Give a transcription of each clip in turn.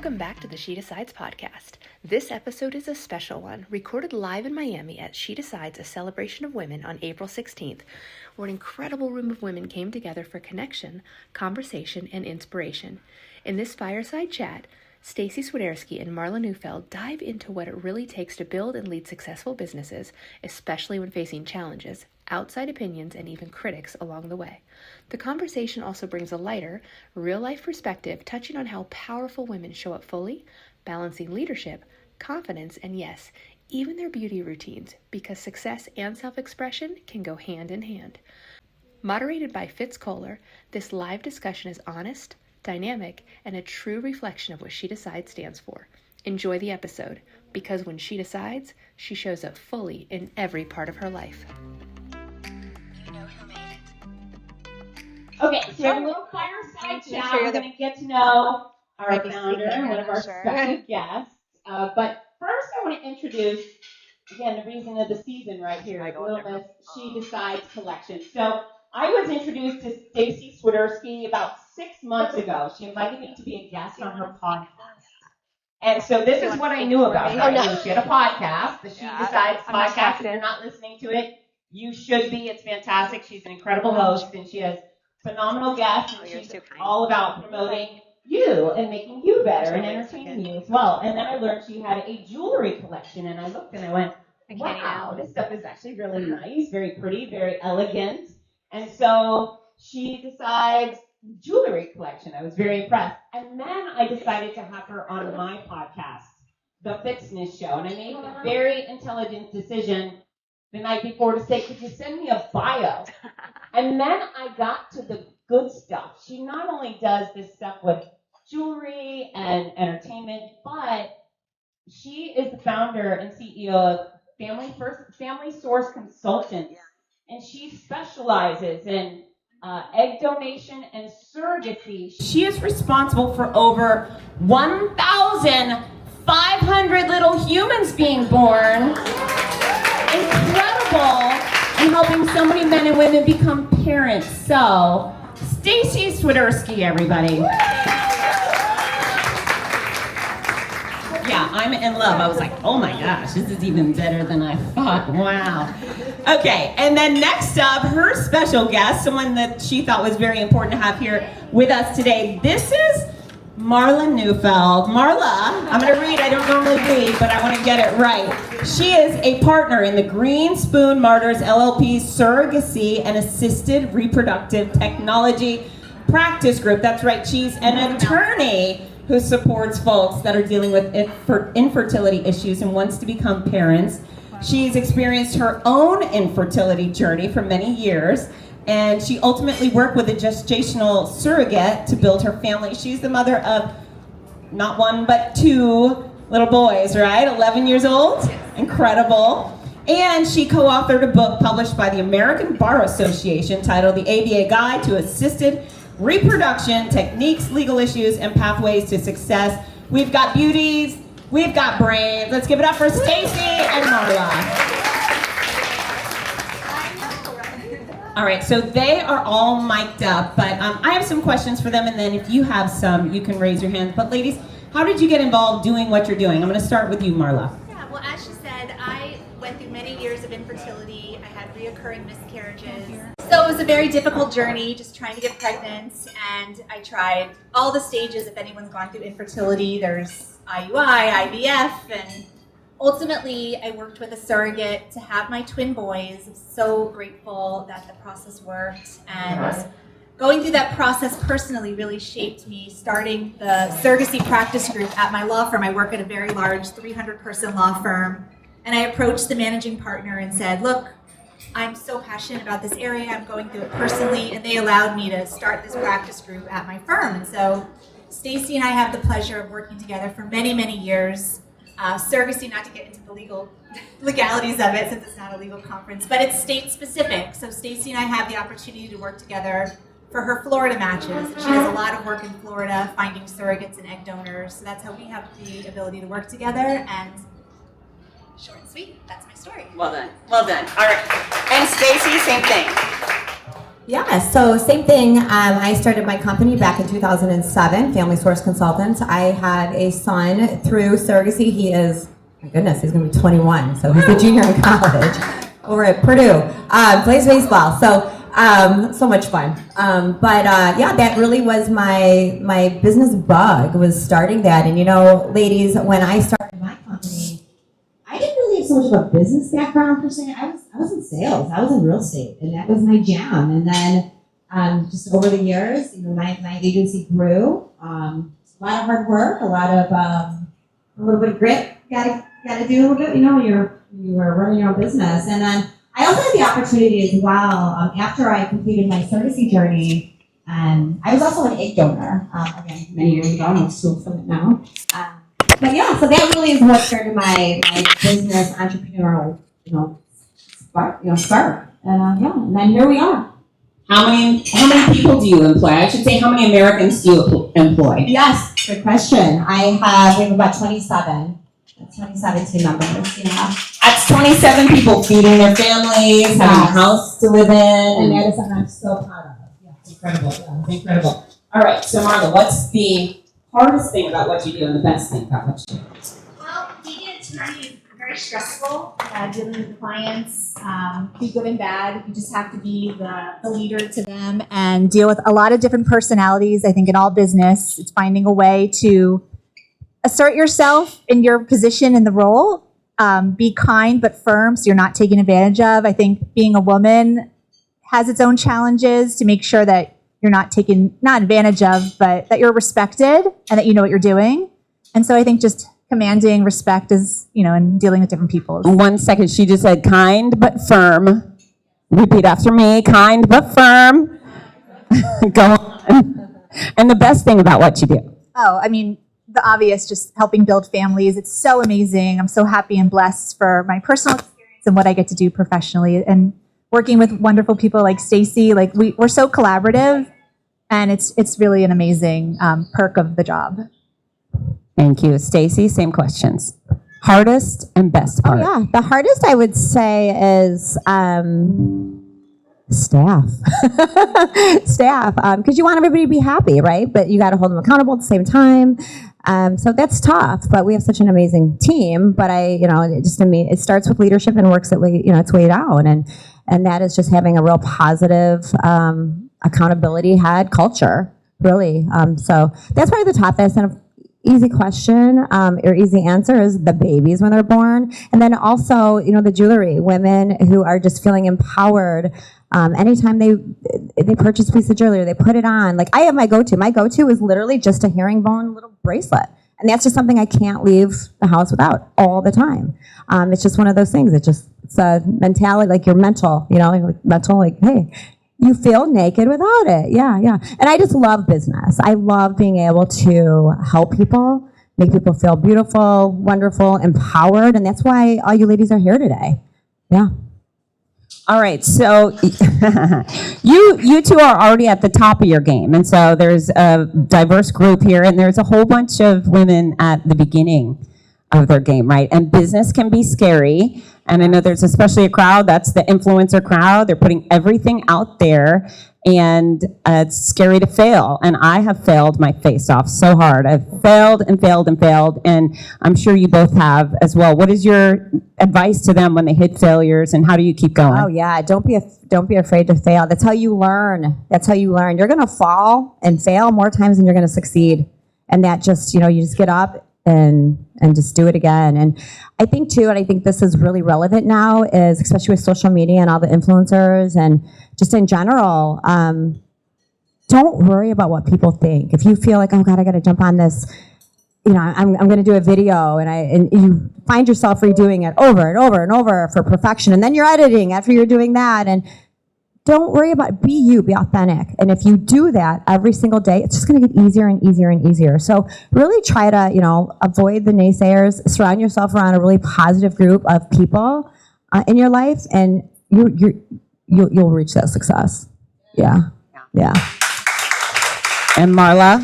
Welcome back to the She Decides podcast. This episode is a special one, recorded live in Miami at She Decides, a celebration of women on April 16th, where an incredible room of women came together for connection, conversation, and inspiration. In this fireside chat, Staci Swiderski and Marla Neufeld dive into what it really takes to build and lead successful businesses, especially when facing challenges, outside opinions, and even critics along the way. The conversation also brings a lighter, real-life perspective, touching on how powerful women show up fully, balancing leadership, confidence, and yes, even their beauty routines, because success and self-expression can go hand in hand. Moderated by Fitz Koehler, this live discussion is honest, dynamic, and a true reflection of what She Decides stands for. Enjoy the episode, because when she decides, she shows up fully in every part of her life. Okay, so we have a little fireside chat. We're going to get to know our founder and one of our special guests. But first, I want to introduce, again, the reason of the season right here, Wilma's She Decides collection. So I was introduced to Staci Swiderski about 6 months ago. She invited me to be a guest on her podcast. And so this is what I knew about her. She had a podcast, the She Decides podcast. If you're not listening to it, you should be. It's fantastic. She's an incredible host, and she has phenomenal guests, and she's all about promoting you and making you better and entertaining you as well. And then I learned she had a jewelry collection, and I looked and I went, wow, this stuff is actually really nice, very pretty, very elegant. And so She Decides jewelry collection. I was very impressed. And then I decided to have her on my podcast, The Fitzness Show. And I made a very intelligent decision the night before to say, could you send me a bio? And then I got to the good stuff. She not only does this stuff with jewelry and entertainment, but she is the founder and CEO of Family Source Consultants. And she specializes in egg donation and surrogacy. She is responsible for over 1,500 little humans being born. Incredible, and helping so many men and women become parents. So, Staci Swiderski, everybody. Yeah, I'm in love. I was like, oh my gosh, this is even better than I thought. Wow. Okay, and then next up, her special guest, someone that she thought was very important to have here with us today. This is Marla Neufeld. Marla, I'm going to read. I don't normally read, but I want to get it right. She is a partner in the Greenspoon Marder LLP surrogacy and assisted reproductive technology practice group. That's right. She's an attorney who supports folks that are dealing with infertility issues and wants to become parents. She's experienced her own infertility journey for many years, and she ultimately worked with a gestational surrogate to build her family. She's the mother of not one, but 2 little boys, right? 11 years old. Incredible. And she co-authored a book published by the American Bar Association titled The ABA Guide to Assisted Reproduction, Techniques, Legal Issues, and Pathways to Success. We've got beauties, we've got brains. Let's give it up for Staci and Marla. All right, so they are all mic'd up, but I have some questions for them, and then if you have some, you can raise your hands. But ladies, how did you get involved doing what you're doing? I'm going to start with you, Marla. Yeah, well, as she said, I went through many years of infertility. I had reoccurring miscarriages. So it was a very difficult journey, just trying to get pregnant, and I tried all the stages. If anyone's gone through infertility, there's IUI, IVF, and ultimately, I worked with a surrogate to have my twin boys. I'm so grateful that the process worked, and going through that process personally really shaped me, starting the surrogacy practice group at my law firm. I work at a very large 300-person law firm, and I approached the managing partner and said, look, I'm so passionate about this area, I'm going through it personally, and they allowed me to start this practice group at my firm. And so Staci and I have the pleasure of working together for many, many years. Surrogacy, not to get into the legalities of it since it's not a legal conference, but it's state specific. So Staci and I have the opportunity to work together for her Florida matches. And she does a lot of work in Florida finding surrogates and egg donors. So that's how we have the ability to work together. And short and sweet, that's my story. Well done. Well done. All right. And Staci, same thing. Yeah, so same thing. I started my company back in 2007, Family Source Consultants. I have a son through surrogacy. He is, my goodness, he's going to be 21, so he's a junior in college over at Purdue. Plays baseball, so much fun. Yeah, that really was my business bug, was starting that. And ladies, when I started my company, I didn't really have so much of a business background per se. I was in sales. I was in real estate, and that was my jam. And then just over the years, my agency grew. A lot of hard work, a little bit of grit. Got to do a little bit, when you were running your own business. And then I also had the opportunity as well, after I completed my surrogacy journey. I was also an egg donor, again, many years ago. I'm too old for it now. But yeah, so that really is what started my business entrepreneurial, spark. And then here we are. How many people do you employ? I should say, how many Americans do you employ? Yes, good question. We have about 27 team members. Yeah. That's 27 people feeding their families, having a house to live in. And that is something I'm so proud of. Yeah, it's incredible. Yeah, incredible. All right, so Marla, what's the hardest thing about what you do and the best thing about what you do? Well, being an attorney is very stressful. Dealing with clients, be good and bad. You just have to be the leader to them and deal with a lot of different personalities. I think in all business, it's finding a way to assert yourself in your position in the role. Be kind but firm, so you're not taken advantage of. I think being a woman has its own challenges to make sure that you're not advantage of, but that you're respected and that you know what you're doing. And so I think just commanding respect is, and dealing with different people. 1 second, she just said kind but firm. Repeat after me, kind but firm. Go on. And the best thing about what you do? Oh, I mean, the obvious, just helping build families. It's so amazing. I'm so happy and blessed for my personal experience and what I get to do professionally. And working with wonderful people like Staci, we're so collaborative. And it's really an amazing perk of the job. Thank you. Staci, same questions. Hardest and best part? Oh, yeah. The hardest, I would say, is staff. Staff. Because you want everybody to be happy, right? But you got to hold them accountable at the same time. So that's tough. But we have such an amazing team. But it starts with leadership and works its way down. And that is just having a real positive accountability head culture, really. So that's probably the toughest. And easy question or easy answer is the babies when they're born. And then also, the jewelry, women who are just feeling empowered. Anytime they purchase a piece of jewelry, they put it on. I have my go-to. My go-to is literally just a herringbone little bracelet. And that's just something I can't leave the house without all the time. It's just one of those things. It's a mentality, your mental, hey, you feel naked without it. Yeah. And I just love business. I love being able to help people, make people feel beautiful, wonderful, empowered. And that's why all you ladies are here today. Yeah. All right, so you two are already at the top of your game. And so there's a diverse group here, and there's a whole bunch of women at the beginning of their game, right? And business can be scary. And I know there's especially a crowd, that's the influencer crowd. They're putting everything out there, and it's scary to fail. And I have failed my face off so hard. I've failed and failed and failed, and I'm sure you both have as well. What is your advice to them when they hit failures, and how do you keep going? Oh yeah, don't be afraid to fail. That's how you learn. You're gonna fall and fail more times than you're gonna succeed. And that just, you just get up and just do it again. And I think too, and I think this is really relevant now, is especially with social media and all the influencers and just in general, don't worry about what people think. If you feel like, oh God, I got to jump on this, I'm going to do a video, and you find yourself redoing it over and over and over for perfection, and then you're editing after you're doing that, and don't worry about it. Be you, be authentic. And if you do that every single day, it's just going to get easier and easier and easier. So really try to, avoid the naysayers, surround yourself around a really positive group of people in your life, and you'll reach that success. Yeah. And Marla?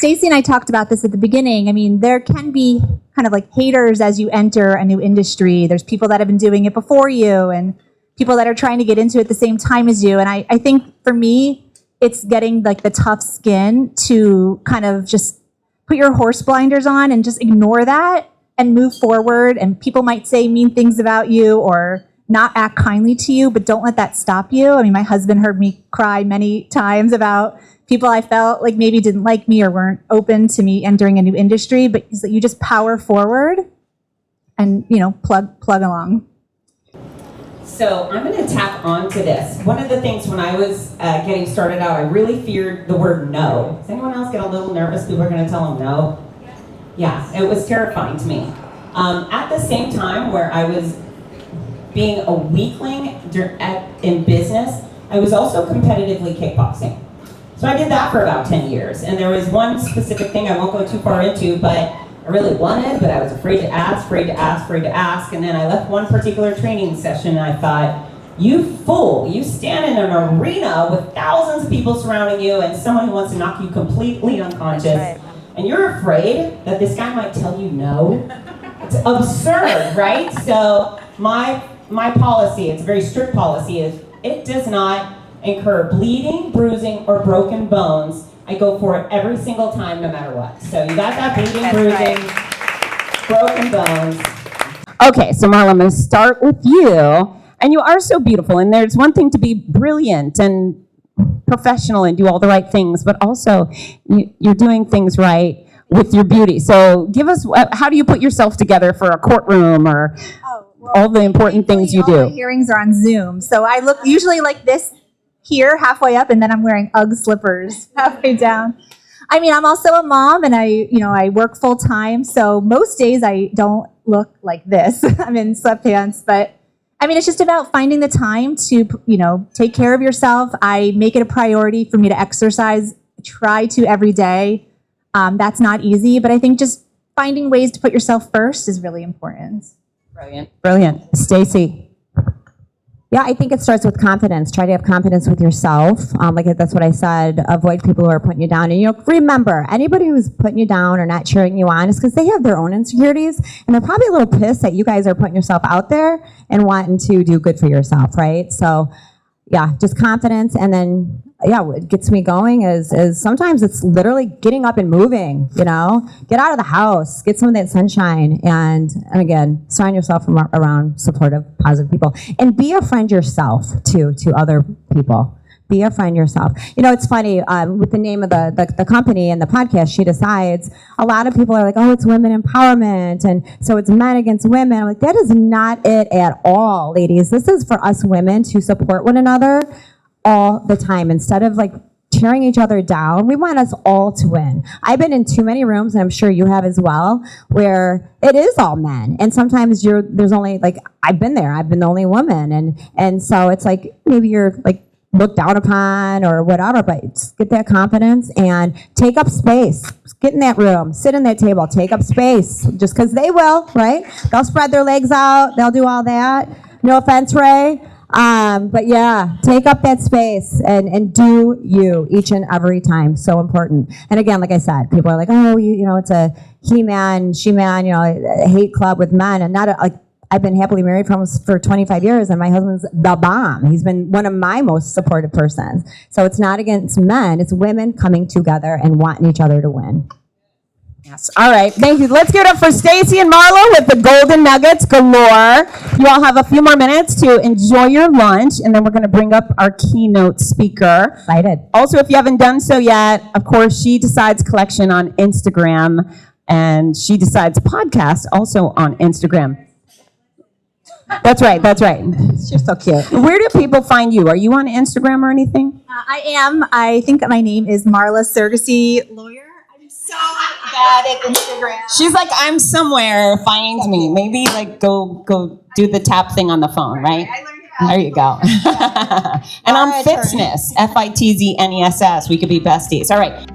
Staci and I talked about this at the beginning. I mean, there can be kind of haters as you enter a new industry. There's people that have been doing it before you, and people that are trying to get into it at the same time as you. And I think for me, it's getting like the tough skin to kind of just put your horse blinders on and just ignore that and move forward. And people might say mean things about you or not act kindly to you, but don't let that stop you. I mean, my husband heard me cry many times about people I felt like maybe didn't like me or weren't open to me entering a new industry, but you just power forward and, plug along. So I'm going to tap onto this. One of the things when I was getting started out, I really feared the word no. Does anyone else get a little nervous? People are going to tell them no? Yeah, it was terrifying to me. At the same time where I was being a weakling in business, I was also competitively kickboxing. So I did that for about 10 years. And there was one specific thing I won't go too far into, but I really wanted, but I was afraid to ask. And then I left one particular training session and I thought, you fool, you stand in an arena with thousands of people surrounding you and someone who wants to knock you completely unconscious. And you're afraid that this guy might tell you no. It's absurd, right? So my policy, it's a very strict policy, is it does not incur bleeding, bruising, or broken bones. I go for it every single time, no matter what. So you got that bleeding, bruising, broken bones. Okay, so Marla, I'm going to start with you. And you are so beautiful. And there's one thing to be brilliant and professional and do all the right things, but also you're doing things right with your beauty. So give us, how do you put yourself together for a courtroom or all the important things you do? All the hearings are on Zoom. So I look usually like this here, halfway up, and then I'm wearing Ugg slippers halfway down. I mean, I'm also a mom, and I work full time. So most days I don't look like this. I'm in sweatpants, but I mean, it's just about finding the time to, take care of yourself. I make it a priority for me to exercise. I try to every day. That's not easy, but I think just finding ways to put yourself first is really important. Brilliant. Staci. Yeah, I think it starts with confidence. Try to have confidence with yourself. That's what I said. Avoid people who are putting you down. And remember, anybody who's putting you down or not cheering you on is because they have their own insecurities, and they're probably a little pissed that you guys are putting yourself out there and wanting to do good for yourself, right? So, yeah, just confidence. And then, what gets me going is sometimes it's literally getting up and moving. Get out of the house, get some of that sunshine, and again, surround yourself around supportive, positive people, and be a friend yourself too to other people. Be a friend yourself. It's funny with the name of the company and the podcast, She Decides. A lot of people are like, "Oh, it's women empowerment, and so it's men against women." I'm like, that is not it at all, ladies. This is for us women to support one another all the time. Instead of tearing each other down, we want us all to win. I've been in too many rooms, and I'm sure you have as well, where it is all men. And sometimes there's only I've been there. I've been the only woman. And so it's maybe you're looked down upon or whatever, but just get that confidence and take up space. Get in that room, sit in that table, take up space, just because they will, right? They'll spread their legs out. They'll do all that. No offense, Ray. But yeah, take up that space and do you each and every time. So important. And again, like I said, people are like, oh, it's a he-man, she-man, a hate club with men, and not I've been happily married for 25 years, and my husband's the bomb. He's been one of my most supportive persons. So it's not against men, it's women coming together and wanting each other to win. Yes. All right. Thank you. Let's give it up for Staci and Marla with the golden nuggets galore. You all have a few more minutes to enjoy your lunch, and then we're going to bring up our keynote speaker. Excited. Also, if you haven't done so yet, of course, She Decides collection on Instagram, and She Decides podcast also on Instagram. That's right. You're so cute. Where do people find you? Are you on Instagram or anything? I am. I think my name is Marla Neufeld, lawyer. I'm so bad at Instagram. She's like, I'm somewhere, find me. Maybe go do the tap thing on the phone, right? I learned how. There you go. And I'm Fitzness, Fitzness. We could be besties. All right.